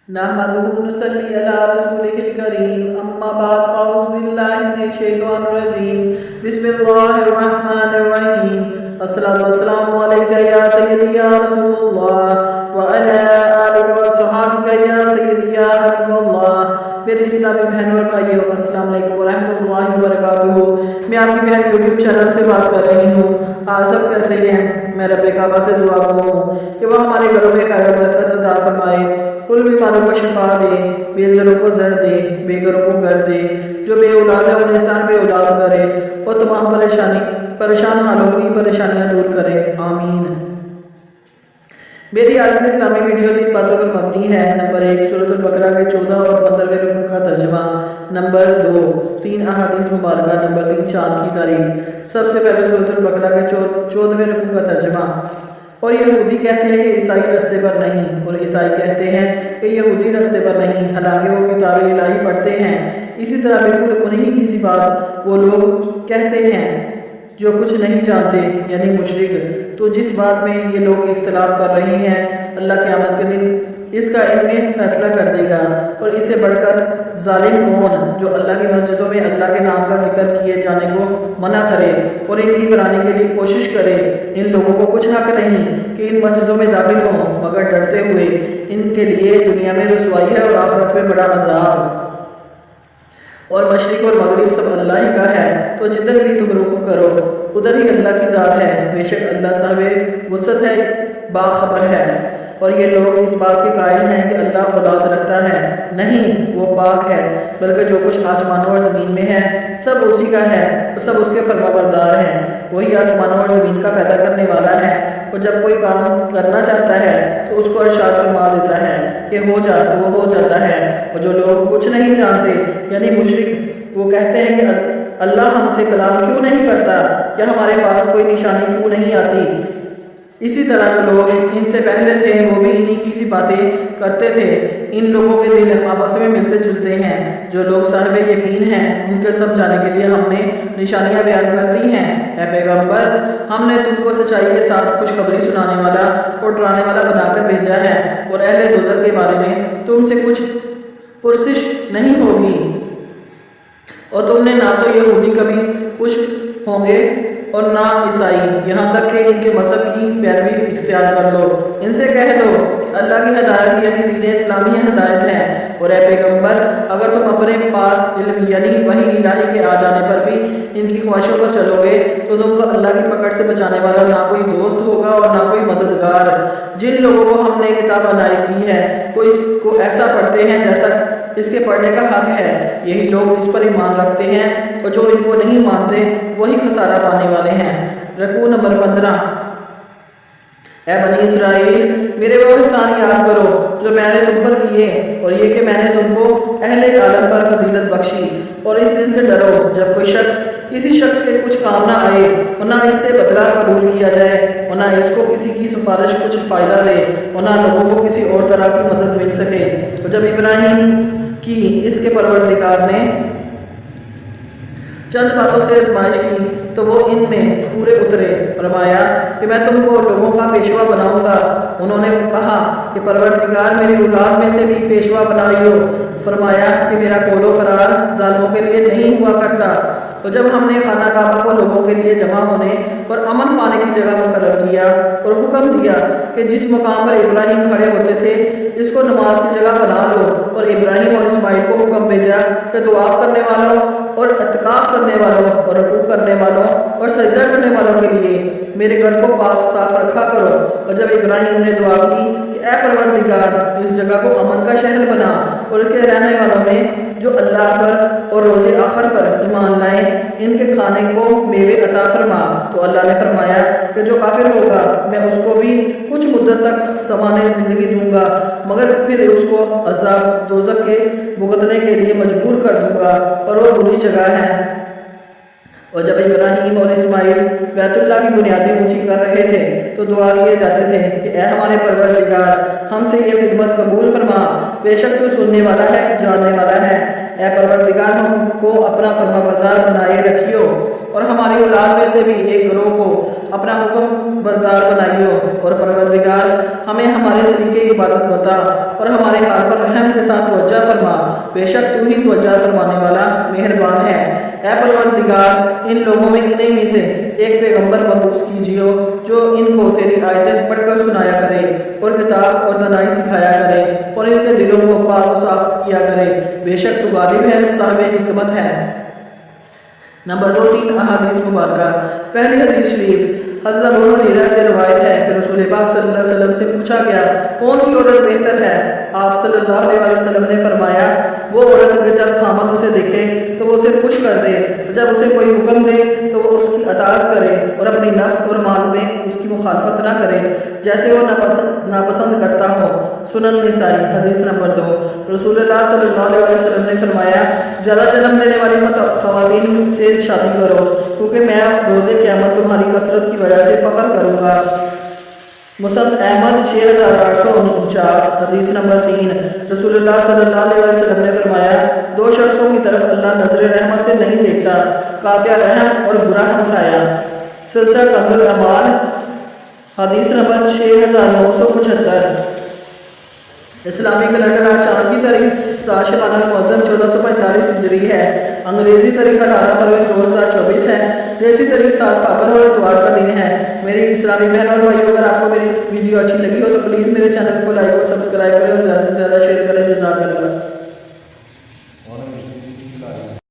نحمده ونصلي على رسوله الكريم أما بعد فأعوذ بالله من الشيطان الرجيم بسم الله الرحمن الرحيم الصلاة والسلام عليك يا سيدي يا رسول الله وعلى آلك وصحابك يا سيدي يا حبيب الله میرے اسلامی بہنوں اور بھائیوں السلام علیکم ورحمۃ اللہ وبرکاتہ۔ میں آپ کی بہن یوٹیوب چینل سے بات کر رہی ہوں۔ آپ سب کیسے ہیں؟ میں رب کعبہ سے دعا ہوں کہ وہ ہمارے گھروں میں خیر و برکت عطا فرمائے، کل بیماروں کو شفا دے، بے زروں کو زر دے، بے گھروں کو گھر دے، جو بے اولاد ہے انہیں صاحب اولاد کرے اور تمام پریشان حالوں کی پریشانیاں دور کرے، آمین۔ میری آج کی اسلامی ویڈیو 3 باتوں پر مبنی ہے۔ نمبر 1 سورۃ البقرہ کے 14 اور 15ویں رکوع کا ترجمہ۔ نمبر 2 3 احادیث مبارکہ۔ نمبر 3 چاند کی تاریخ۔ سب سے پہلے سورۃ البقرہ کے 14ویں رکوع کا ترجمہ۔ اور یہودی کہتے ہیں کہ عیسائی رستے پر نہیں، اور عیسائی کہتے ہیں کہ یہودی رستے پر نہیں، حالانکہ وہ کتاب الہی پڑھتے ہیں۔ اسی طرح بالکل انہی کی سی بات وہ لوگ کہتے ہیں جو کچھ نہیں جانتے، یعنی مشرک۔ تو جس بات میں یہ لوگ اختلاف کر رہے ہیں، اللہ قیامت کے دن اس کا ان میں فیصلہ کر دے گا۔ اور اس سے بڑھ کر ظالم کون جو اللہ کی مسجدوں میں اللہ کے نام کا ذکر کیے جانے کو منع کرے اور ان کی بنانے کے لیے کوشش کرے۔ ان لوگوں کو کچھ حق نہیں کہ ان مسجدوں میں داخل ہوں، مگر ڈرتے ہوئے ان کے لیے دنیا میں رسوائی ہے اور آخرت میں بڑا عذاب۔ اور مشرق اور مغرب سب اللہ ہی کا ہے، تو جدھر بھی تم رخ کرو ادھر ہی اللہ کی ذات ہے، بے شک اللہ صاحب وسعت ہے، باخبر ہے۔ اور یہ لوگ اس بات کے قائل ہیں کہ اللہ اولاد رکھتا ہے، نہیں، وہ پاک ہے، بلکہ جو کچھ آسمانوں اور زمین میں ہے سب اسی کا ہے، اور سب اس کے فرما بردار ہیں۔ وہی آسمانوں اور زمین کا پیدا کرنے والا ہے، اور جب کوئی کام کرنا چاہتا ہے تو اس کو ارشاد فرما دیتا ہے کہ ہو جا، تو وہ ہو جاتا ہے۔ اور جو لوگ کچھ نہیں جانتے یعنی مشرک، وہ کہتے ہیں کہ اللہ ہم سے کلام کیوں نہیں کرتا، یا ہمارے پاس کوئی نشانی کیوں نہیں آتی۔ اسی طرح جو لوگ ان سے پہلے تھے وہ بھی انہی کی سی باتیں کرتے تھے۔ ان لوگوں کے دل آپس میں ملتے جلتے ہیں۔ جو لوگ صاحب یقین ہیں ان کے سمجھانے کے لیے ہم نے نشانیاں بیان کر دی ہیں۔ اے پیغمبر، ہم نے تم کو سچائی کے ساتھ خوشخبری سنانے والا اور ڈرانے والا بنا کر بھیجا ہے، اور اہل دوزخ کے بارے میں تم سے کچھ پرسش نہیں ہوگی، اور تم نے نہ تو یہودی کبھی خوش ہوں گے اور نہ عیسائی، یہاں تک کہ ان کے مذہب کی پیروی اختیار کر لو۔ ان سے کہہ دو کہ اللہ کی ہدایت یعنی دین اسلامی ہدایت ہے، اور اے پیغمبر اگر تم اپنے پاس علم یعنی وحی الہی کے آ جانے پر بھی ان کی خواہشوں پر چلو گے تو تم کو اللہ کی پکڑ سے بچانے والا نہ کوئی دوست ہوگا اور نہ کوئی مددگار۔ جن لوگوں کو ہم نے کتاب عنایت کی ہے وہ اس کو ایسا پڑھتے ہیں جیسا اس کے پڑھنے کا حق ہے، یہی لوگ اس پر ایمان رکھتے ہیں، اور جو ان کو نہیں مانتے وہی خسارہ پانے والے ہیں۔ رکوع نمبر 15۔ اے بنی اسرائیل، میرے وہ احسان یاد کرو جو میں نے تم پر کیے، اور یہ کہ میں نے تم کو اہل عالم پر فضیلت بخشی۔ اور اس دن سے ڈرو جب کوئی شخص کسی شخص کے کچھ کام نہ آئے، اور نہ اس سے بدلہ قبول کیا جائے، اور نہ اس کو کسی کی سفارش کچھ فائدہ دے، اور نہ لوگوں کو کسی اور طرح کی مدد مل سکے۔ اور جب ابراہیم کی اس کے پروردگار نے چند باتوں سے آزمائش کی تو وہ ان میں پورے اترے۔ فرمایا کہ میں تم کو لوگوں کا پیشوا بناؤں گا۔ انہوں نے کہا کہ پروردگار میری اولاد میں سے بھی پیشوا بنائیو۔ فرمایا کہ میرا قول و قرار ظالموں کے لیے نہیں ہوا کرتا۔ تو جب ہم نے خانہ کعبہ کو لوگوں کے لیے جمع ہونے اور امن پانے کی جگہ مقرر کیا اور حکم دیا کہ جس مقام پر ابراہیم کھڑے ہوتے تھے اس کو نماز کی جگہ بنا لو، اور ابراہیم اور اسماعیل کو حکم بھیجا کہ طواف کرنے والوں اور اعتکاف کرنے والوں اور رکوع کرنے والوں اور سجدہ کرنے والوں کے لیے میرے گھر کو پاک صاف رکھا کرو۔ اور جب ابراہیم نے دعا کی کہ اے پروردگار اس جگہ کو امن کا شہر بنا، اور اس کے رہنے والوں میں جو اللہ پر اور روز آخر پر ایمان لائیں ان کے کھانے کو میوے عطا فرما، تو اللہ نے فرمایا کہ جو کافر ہوگا میں اس کو بھی کچھ مدت تک سمانے زندگی دوں گا، مگر پھر اس کو عذاب دوزخ کے بھگتنے کے لیے مجبور کر دوں گا، اور وہ بری جگہ ہے۔ اور جب ابراہیم اور اسماعیل بیت اللہ کی بنیادیں اونچی کر رہے تھے تو دعا کیے جاتے تھے کہ اے ہمارے پروردگار ہم سے یہ خدمت قبول فرما، بے شک تو سننے والا ہے، جاننے والا ہے۔ اے پروردگار ہم کو اپنا فرما بردار بنائے رکھیو اور ہماری اولاد میں سے بھی ایک گروہ کو اپنا حکم بردار بنائیو، اور پروردگار ہمیں ہمارے طریقے عبادت بتا اور ہمارے حال پر رحم کے ساتھ توجہ فرما، بے شک تو ہی توجہ فرمانے والا مہربان ہے۔ اے پروردگار ان لوگوں میں انہیں میں سے ایک پیغمبر مبعوث کیجیو جو ان کو تیری آیتیں پڑھ کر سنایا کرے اور کتاب اور دانائی سکھایا کرے اور ان کے دلوں کو پاک و صاف کیا کرے، بے شک تو غالب ہے، صاحب حکمت ہے۔ نمبر 2 3 احادیث مبارکہ۔ پہلی حدیث شریف حضرت ابو ہریرہ سے روایت ہے کہ رسول پاک صلی اللہ علیہ وسلم سے پوچھا گیا کون سی عورت بہتر ہے؟ آپ صلی اللہ علیہ وسلم نے فرمایا وہ عورت کہ جب خامد اسے دیکھے تو وہ اسے خوش کر دے، جب اسے کوئی حکم دے تو وہ اس کی اطاعت کرے اور اپنی نفس اور مال میں اس کی مخالفت نہ کرے جیسے وہ ناپسند کرتا ہو۔ سنن نسائی حدیث نمبر 2۔ رسول اللہ صلی اللہ علیہ وسلم نے فرمایا زیادہ جنم دینے والی خواتین سے شادی کرو کیونکہ میں روز قیامت تمہاری کثرت کی وجہ سے فخر کروں گا۔ مسند احمد 6849 حدیث نمبر 3۔ رسول اللہ صلی اللہ علیہ وسلم نے فرمایا 2 شخصوں کی طرف اللہ نظر رحمت سے نہیں دیکھتا، قاطع رحم اور برا ہمسایہ۔ سلسلہ کنز الاعمال حدیث نمبر 6975۔ اسلامی کیلنڈر آج چاند کی تاریخ 7 شعبان المعظم 1445 ہجری ہے، انگریزی تاریخ 18 فروری 2024 ہے، دیسی تاریخ 7 پھاگن اور اتوار کا دن ہے۔ میری اسلامی بہن اور بھائیو اگر آپ کو میری ویڈیو اچھی لگی ہو تو پلیز میرے چینل کو لائک اور سبسکرائب کریں اور زیادہ سے زیادہ شیئر کریں۔ جزاک اللہ۔